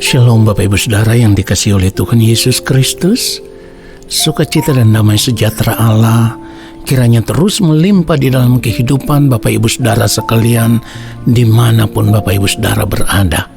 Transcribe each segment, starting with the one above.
Shalom Bapak Ibu Saudara yang dikasihi oleh Tuhan Yesus Kristus. Sukacita dan damai sejahtera Allah kiranya terus melimpah di dalam kehidupan Bapak Ibu Saudara sekalian dimanapun Bapak Ibu Saudara berada.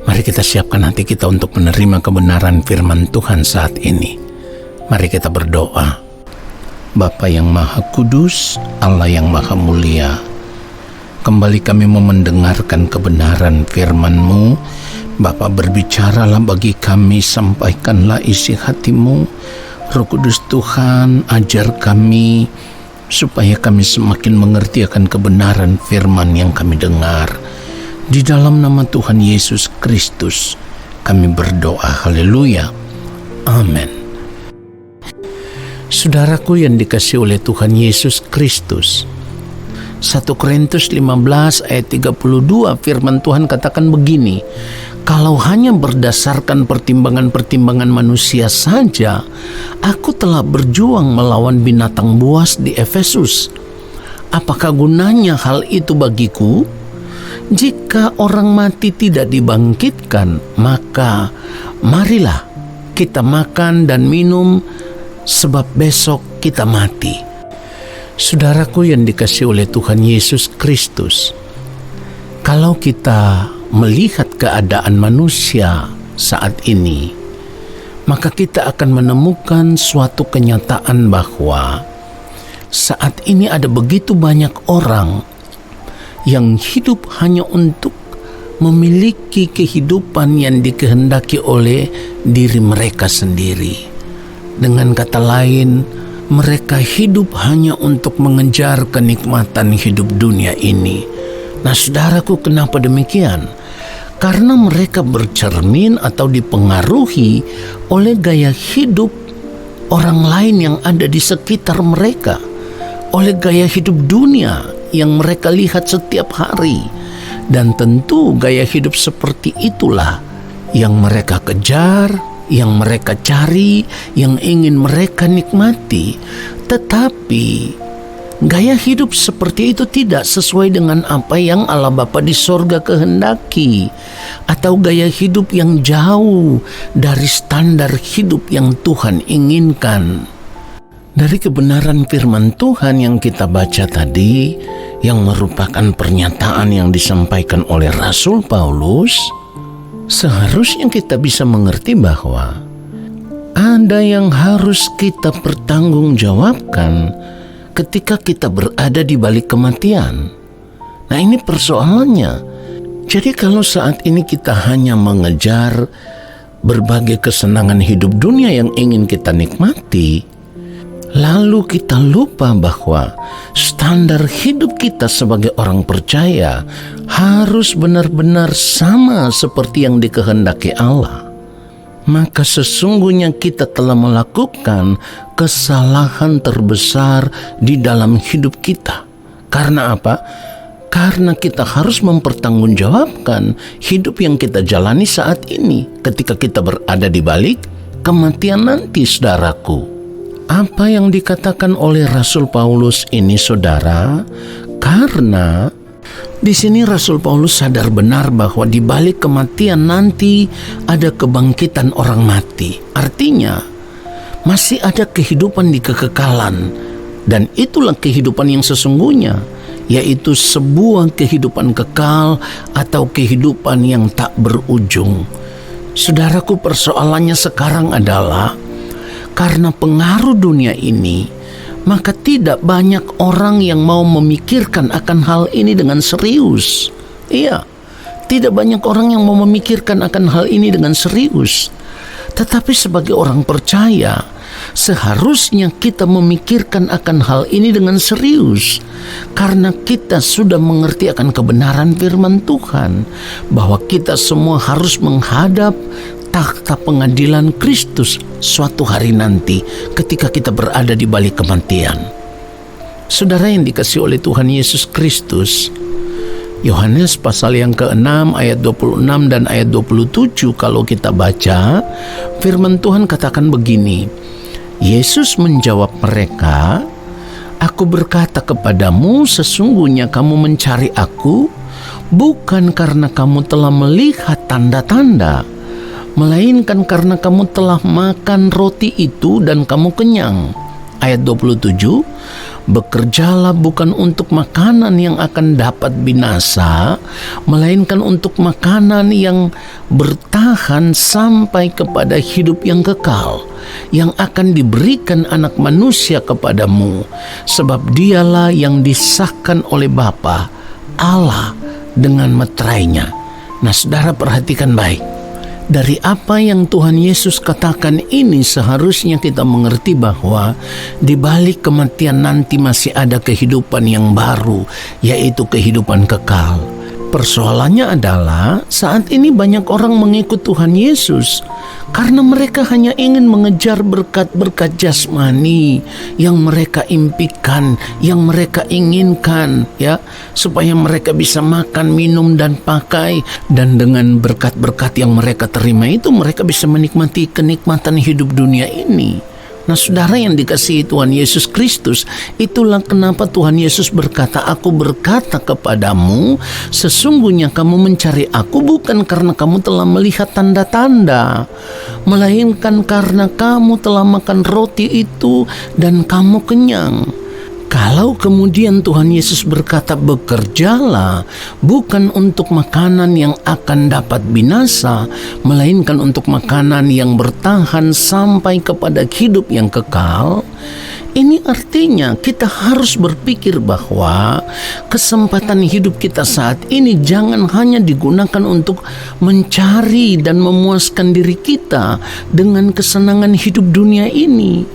Mari kita siapkan hati kita untuk menerima kebenaran firman Tuhan saat ini. Mari kita berdoa. Bapa yang Maha Kudus, Allah yang Maha Mulia, kembali kami mau mendengarkan kebenaran firman-Mu. Bapa, berbicaralah bagi kami, sampaikanlah isi hati-Mu. Roh Kudus Tuhan, ajar kami supaya kami semakin mengerti akan kebenaran firman yang kami dengar. Di dalam nama Tuhan Yesus Kristus kami berdoa, haleluya, amin. Saudaraku yang dikasihi oleh Tuhan Yesus Kristus, 1 Korintus 15 ayat 32 firman Tuhan katakan begini, kalau hanya berdasarkan pertimbangan-pertimbangan manusia saja, aku telah berjuang melawan binatang buas di Efesus. Apakah gunanya hal itu bagiku? Jika orang mati tidak dibangkitkan, maka marilah kita makan dan minum, sebab besok kita mati. Saudaraku yang dikasihi oleh Tuhan Yesus Kristus, kalau kita melihat keadaan manusia saat ini, maka kita akan menemukan suatu kenyataan bahwa saat ini ada begitu banyak orang yang hidup hanya untuk memiliki kehidupan yang dikehendaki oleh diri mereka sendiri. Dengan kata lain, mereka hidup hanya untuk mengejar kenikmatan hidup dunia ini. Nah, saudaraku, kenapa demikian? Karena mereka bercermin atau dipengaruhi oleh gaya hidup orang lain yang ada di sekitar mereka, oleh gaya hidup dunia yang mereka lihat setiap hari. Dan tentu gaya hidup seperti itulah yang mereka kejar, yang mereka cari, yang ingin mereka nikmati. Tetapi gaya hidup seperti itu tidak sesuai dengan apa yang Allah Bapa di sorga kehendaki, atau gaya hidup yang jauh dari standar hidup yang Tuhan inginkan. Dari kebenaran firman Tuhan yang kita baca tadi, yang merupakan pernyataan yang disampaikan oleh Rasul Paulus, seharusnya kita bisa mengerti bahwa ada yang harus kita pertanggungjawabkan ketika kita berada di balik kematian. Nah, ini persoalannya. Jadi kalau saat ini kita hanya mengejar berbagai kesenangan hidup dunia yang ingin kita nikmati, lalu kita lupa bahwa standar hidup kita sebagai orang percaya harus benar-benar sama seperti yang dikehendaki Allah, maka sesungguhnya kita telah melakukan kesalahan terbesar di dalam hidup kita. Karena apa? Karena kita harus mempertanggungjawabkan hidup yang kita jalani saat ini ketika kita berada di balik kematian nanti, saudaraku. Apa yang dikatakan oleh Rasul Paulus ini, saudara? Karena di sini Rasul Paulus sadar benar bahwa di balik kematian nanti ada kebangkitan orang mati. Artinya masih ada kehidupan di kekekalan, dan itulah kehidupan yang sesungguhnya, yaitu sebuah kehidupan kekal atau kehidupan yang tak berujung. Saudaraku, persoalannya sekarang adalah karena pengaruh dunia ini, maka tidak banyak orang yang mau memikirkan akan hal ini dengan serius. Iya, tidak banyak orang yang mau memikirkan akan hal ini dengan serius. Tetapi sebagai orang percaya, seharusnya kita memikirkan akan hal ini dengan serius, karena kita sudah mengerti akan kebenaran firman Tuhan, bahwa kita semua harus menghadap takhta pengadilan Kristus suatu hari nanti ketika kita berada di balik kematian. Saudara yang dikasihi oleh Tuhan Yesus Kristus, Yohanes pasal yang ke-6 ayat 26 dan ayat 27 kalau kita baca, firman Tuhan katakan begini, Yesus menjawab mereka, Aku berkata kepadamu, sesungguhnya kamu mencari aku bukan karena kamu telah melihat tanda-tanda, melainkan karena kamu telah makan roti itu dan kamu kenyang. Ayat 27, bekerjalah bukan untuk makanan yang akan dapat binasa, melainkan untuk makanan yang bertahan sampai kepada hidup yang kekal, yang akan diberikan Anak Manusia kepadamu, sebab dialah yang disahkan oleh Bapa Allah dengan meterainya. Nah, saudara perhatikan baik. Dari apa yang Tuhan Yesus katakan ini seharusnya kita mengerti bahwa di balik kematian nanti masih ada kehidupan yang baru, yaitu kehidupan kekal. Persoalannya adalah saat ini banyak orang mengikut Tuhan Yesus karena mereka hanya ingin mengejar berkat-berkat jasmani yang mereka impikan, yang mereka inginkan, ya, supaya mereka bisa makan, minum, dan pakai. Dan dengan berkat-berkat yang mereka terima itu, mereka bisa menikmati kenikmatan hidup dunia ini. Nah, saudara yang dikasihi Tuhan Yesus Kristus, itulah kenapa Tuhan Yesus berkata, aku berkata kepadamu, sesungguhnya kamu mencari aku bukan karena kamu telah melihat tanda-tanda, melainkan karena kamu telah makan roti itu dan kamu kenyang. Kalau kemudian Tuhan Yesus berkata bekerjalah bukan untuk makanan yang akan dapat binasa, melainkan untuk makanan yang bertahan sampai kepada hidup yang kekal, ini artinya kita harus berpikir bahwa kesempatan hidup kita saat ini jangan hanya digunakan untuk mencari dan memuaskan diri kita dengan kesenangan hidup dunia ini.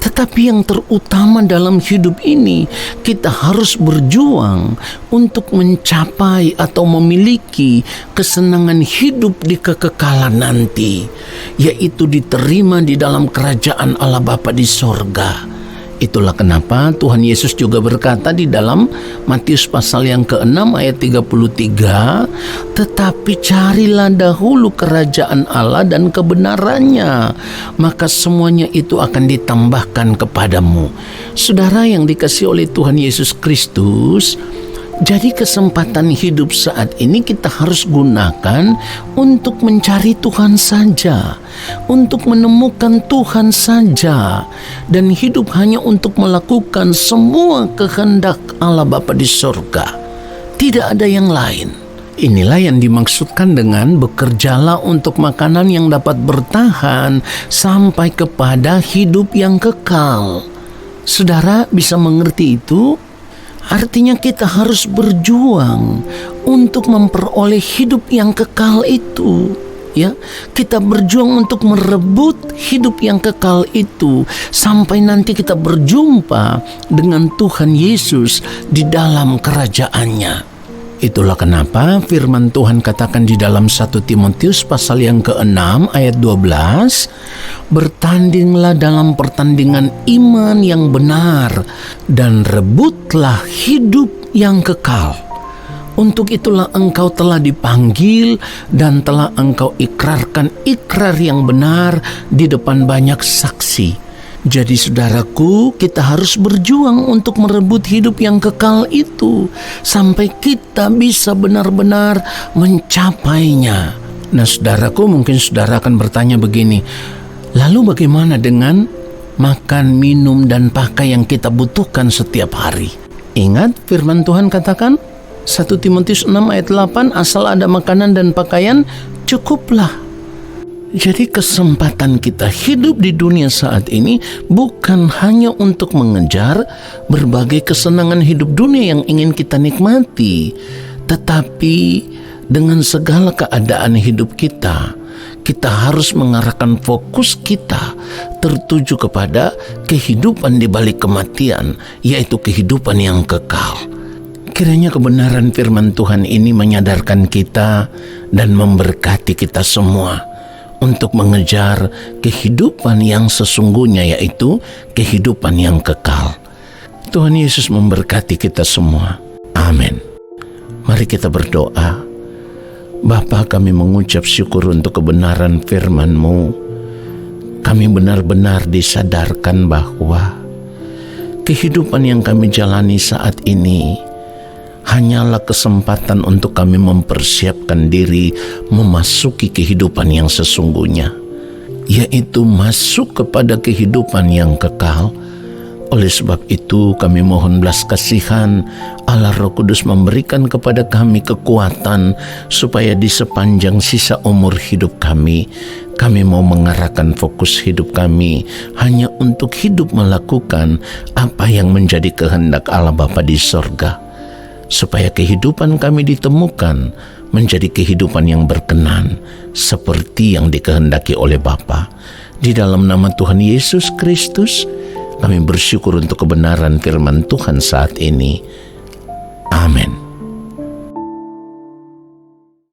Tetapi yang terutama dalam hidup ini, kita harus berjuang untuk mencapai atau memiliki kesenangan hidup di kekekalan nanti, yaitu diterima di dalam kerajaan Allah Bapa di sorga. Itulah kenapa Tuhan Yesus juga berkata di dalam Matius pasal yang ke-6 ayat 33, tetapi carilah dahulu kerajaan Allah dan kebenarannya, maka semuanya itu akan ditambahkan kepadamu. Saudara yang dikasihi oleh Tuhan Yesus Kristus, jadi kesempatan hidup saat ini kita harus gunakan untuk mencari Tuhan saja, untuk menemukan Tuhan saja, dan hidup hanya untuk melakukan semua kehendak Allah Bapa di surga. Tidak ada yang lain. Inilah yang dimaksudkan dengan bekerjalah untuk makanan yang dapat bertahan sampai kepada hidup yang kekal. Saudara bisa mengerti itu? Artinya kita harus berjuang untuk memperoleh hidup yang kekal itu. Ya, kita berjuang untuk merebut hidup yang kekal itu sampai nanti kita berjumpa dengan Tuhan Yesus di dalam kerajaannya. Itulah kenapa firman Tuhan katakan di dalam 1 Timotius pasal yang ke-6 ayat 12, bertandinglah dalam pertandingan iman yang benar dan rebutlah hidup yang kekal. Untuk itulah engkau telah dipanggil dan telah engkau ikrarkan ikrar yang benar di depan banyak saksi. Jadi saudaraku, kita harus berjuang untuk merebut hidup yang kekal itu sampai kita bisa benar-benar mencapainya. Nah saudaraku, mungkin saudara akan bertanya begini, lalu bagaimana dengan makan, minum, dan pakai yang kita butuhkan setiap hari? Ingat firman Tuhan katakan 1 Timotius 6 ayat 8, asal ada makanan dan pakaian cukuplah. Jadi kesempatan kita hidup di dunia saat ini bukan hanya untuk mengejar berbagai kesenangan hidup dunia yang ingin kita nikmati, tetapi dengan segala keadaan hidup kita, kita harus mengarahkan fokus kita tertuju kepada kehidupan di balik kematian, yaitu kehidupan yang kekal. Kiranya kebenaran firman Tuhan ini menyadarkan kita dan memberkati kita semua untuk mengejar kehidupan yang sesungguhnya, yaitu kehidupan yang kekal. Tuhan Yesus memberkati kita semua. Amin. Mari kita berdoa. Bapa, kami mengucap syukur untuk kebenaran firman-Mu. Kami benar-benar disadarkan bahwa kehidupan yang kami jalani saat ini hanyalah kesempatan untuk kami mempersiapkan diri memasuki kehidupan yang sesungguhnya, yaitu masuk kepada kehidupan yang kekal. Oleh sebab itu kami mohon belas kasihan Allah Roh Kudus memberikan kepada kami kekuatan supaya di sepanjang sisa umur hidup kami mau mengarahkan fokus hidup kami hanya untuk hidup melakukan apa yang menjadi kehendak Allah Bapa di sorga, supaya kehidupan kami ditemukan menjadi kehidupan yang berkenan seperti yang dikehendaki oleh Bapa. Di dalam nama Tuhan Yesus Kristus kami bersyukur untuk kebenaran firman Tuhan saat ini. Amin.